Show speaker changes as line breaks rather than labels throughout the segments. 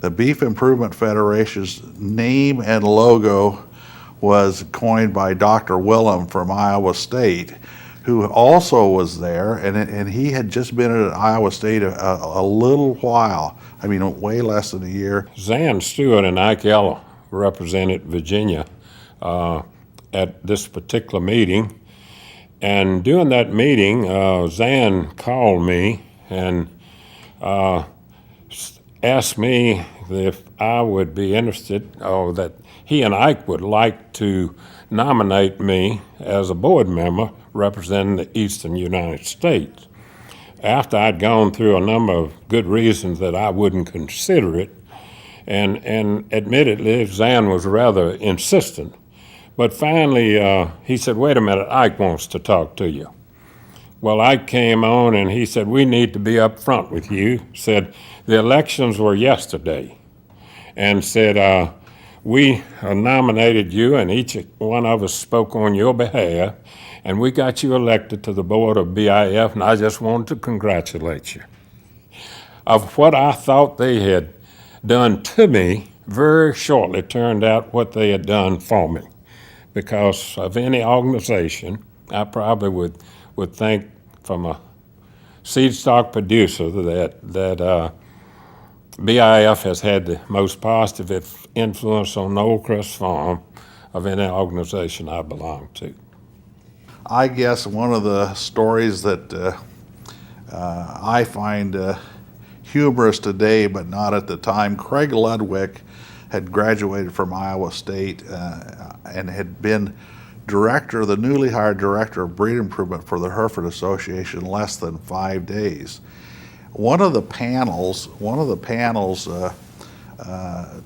The Beef Improvement Federation's name and logo was coined by Dr. Willem from Iowa State, who also was there, and he had just been at Iowa State a little while. I mean, way less than a year.
Zan Stewart and Ike Eller represented Virginia at this particular meeting. And during that meeting, Zan called me and asked me if I would be interested, or that he and Ike would like to nominate me as a board member representing the Eastern United States. After I'd gone through a number of good reasons that I wouldn't consider it, and admittedly, Zan was rather insistent. But finally, he said, "Wait a minute, Ike wants to talk to you." Well, Ike came on and he said, "We need to be up front with you." Said, "The elections were yesterday." And said, "We nominated you and each one of us spoke on your behalf, and we got you elected to the board of BIF, and I just wanted to congratulate you." Of what I thought they had done to me, very shortly turned out what they had done for me. Because of any organization, I probably would think from a seed stock producer that BIF has had the most positive influence on Old Crest Farm of any organization I belong to.
I guess one of the stories that I find humorous today, but not at the time, Craig Ludwig had graduated from Iowa State and had been the newly hired director of breed improvement for the Hereford Association less than 5 days. One of the panels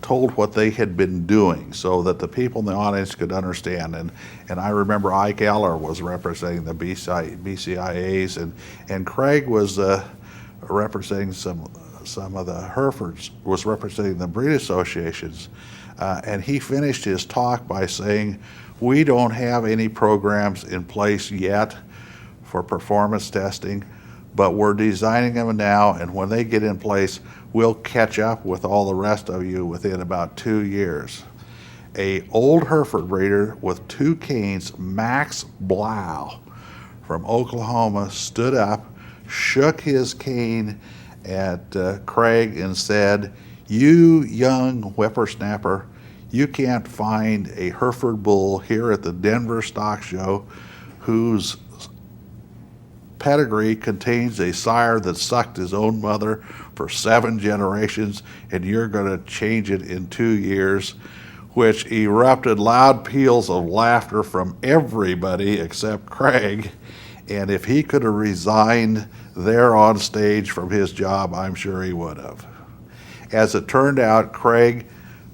told what they had been doing so that the people in the audience could understand. And I remember Ike Eller was representing the BCIAs, and Craig was representing some of the Herefords, was representing the breed associations. And he finished his talk by saying, "We don't have any programs in place yet for performance testing, but we're designing them now, and when they get in place, we'll catch up with all the rest of you within about 2 years." A old Hereford breeder with 2 canes, Max Blau from Oklahoma, stood up, shook his cane at Craig and said, "You young whippersnapper, you can't find a Hereford bull here at the Denver Stock Show whose pedigree contains a sire that sucked his own mother for 7 generations, and you're going to change it in 2 years," which erupted loud peals of laughter from everybody except Craig. And if he could have resigned there on stage from his job, I'm sure he would have. As it turned out, Craig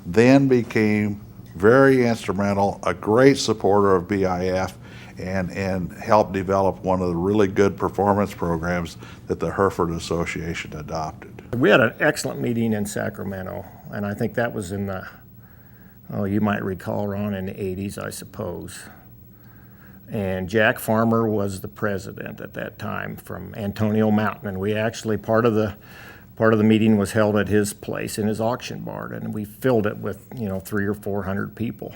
then became very instrumental, a great supporter of BIF, and helped develop one of the really good performance programs that the Hereford Association adopted.
We had an excellent meeting in Sacramento, and I think that was in the, you might recall, Ron, in the 80s, I suppose. And Jack Farmer was the president at that time from Antonio Mountain, and we actually, part of the meeting was held at his place in his auction barn, and we filled it with 300 or 400 people.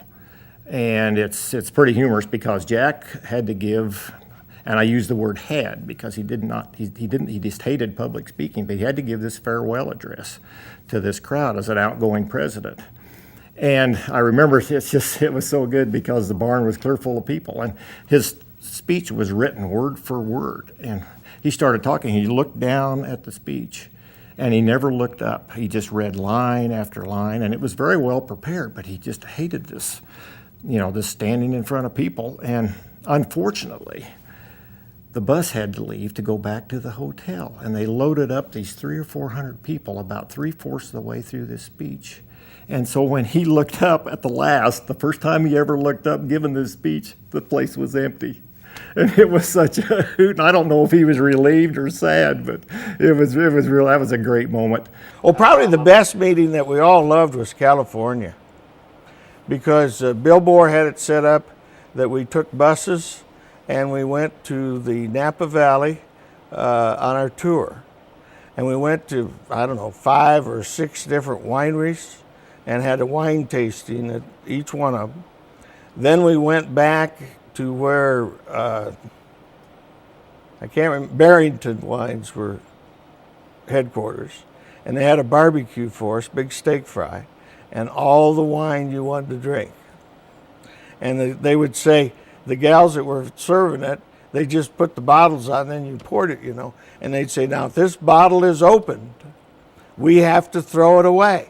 And it's pretty humorous because Jack had to give, and I use the word had because he just hated public speaking, but he had to give this farewell address to this crowd as an outgoing president. And I remember it was so good because the barn was clear full of people, and his speech was written word for word. And he started talking, he looked down at the speech, and he never looked up. He just read line after line, and it was very well prepared, but he just hated this, this standing in front of people. And unfortunately, the bus had to leave to go back to the hotel, and they loaded up these 300 or 400 people about 3/4 of the way through this speech. And so when he looked up at the first time he ever looked up giving this speech, the place was empty. And it was such a hoot. And I don't know if he was relieved or sad, but it was real. That was a great moment.
Well, probably the best meeting that we all loved was California, because Bill Bohr had it set up that we took buses and we went to the Napa Valley on our tour. And we went to, I don't know, 5 or 6 different wineries and had a wine tasting at each one of them. Then we went back to where, I can't remember, Barrington Wines were headquarters. And they had a barbecue for us, big steak fry, and all the wine you wanted to drink. And they would say, the gals that were serving it, they just put the bottles on, then you poured it, And they'd say, now if this bottle is opened, we have to throw it away.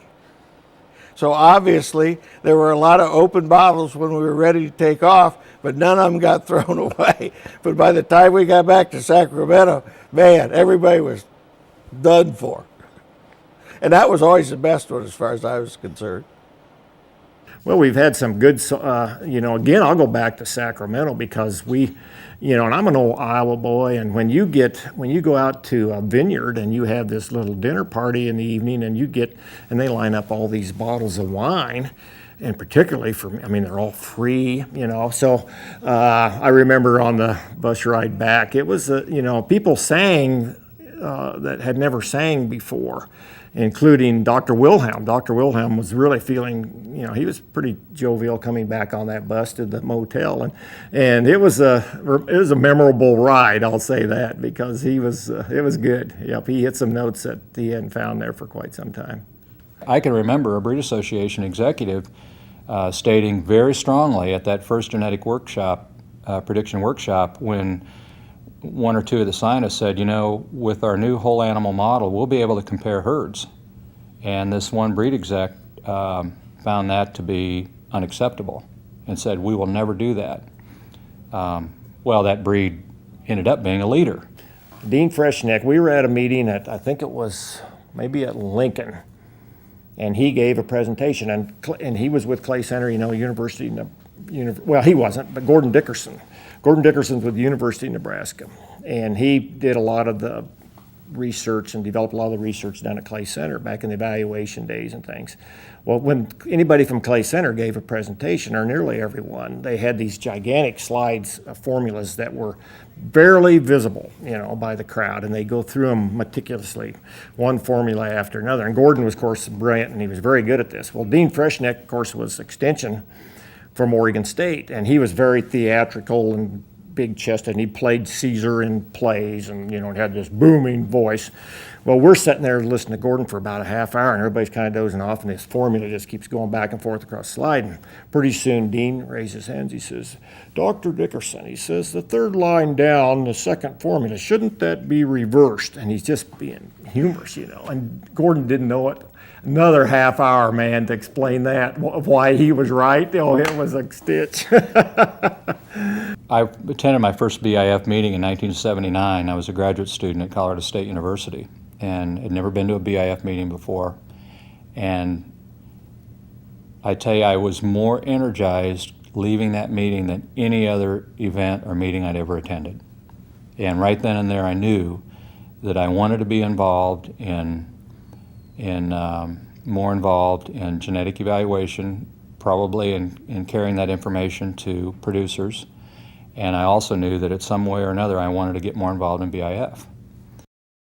So obviously, there were a lot of open bottles when we were ready to take off, but none of them got thrown away. But by the time we got back to Sacramento, man, everybody was done for. And that was always the best one as far as I was concerned.
Well, we've had some good, again, I'll go back to Sacramento because and I'm an old Iowa boy, and when you go out to a vineyard and you have this little dinner party in the evening and they line up all these bottles of wine, and particularly they're all free, So I remember on the bus ride back, it was, people sang that had never sang before, including Dr. Wilhelm. Dr. Wilhelm was really feeling, he was pretty jovial coming back on that bus to the motel, and it was a memorable ride, I'll say that, because it was good. Yep, he hit some notes that he hadn't found there for quite some time.
I can remember a Breed Association executive stating very strongly at that first genetic workshop, prediction workshop, when one or two of the scientists said, with our new whole animal model, we'll be able to compare herds. And this one breed exec found that to be unacceptable and said, we will never do that. Well, that breed ended up being a leader.
Dean Freshneck, we were at a meeting I think it was maybe at Lincoln, and he gave a presentation, and he was with Clay Center, University, well, he wasn't, but Gordon Dickerson. Gordon Dickerson's with the University of Nebraska, and he did a lot of the research and developed a lot of the research down at Clay Center back in the evaluation days and things. Well, when anybody from Clay Center gave a presentation, or nearly everyone, they had these gigantic slides of formulas that were barely visible, by the crowd, and they go through them meticulously, one formula after another. And Gordon was, of course, brilliant, and he was very good at this. Well, Dean Freshneck, of course, was extension from Oregon State, and he was very theatrical and big-chested, and he played Caesar in plays and, had this booming voice. Well, we're sitting there listening to Gordon for about a half hour, and everybody's kind of dozing off, and this formula just keeps going back and forth across the slide. And pretty soon, Dean raises his hands. He says, Dr. Dickerson, he says, the third line down, the second formula, shouldn't that be reversed? And he's just being humorous, and Gordon didn't know it. Another half hour, man, to explain that, why he was right. Oh, it was a stitch.
I attended my first BIF meeting in 1979. I was a graduate student at Colorado State University and had never been to a BIF meeting before. And I tell you, I was more energized leaving that meeting than any other event or meeting I'd ever attended. And right then and there, I knew that I wanted to be involved more involved in genetic evaluation, probably in carrying that information to producers. And I also knew that at some way or another I wanted to get more involved in BIF.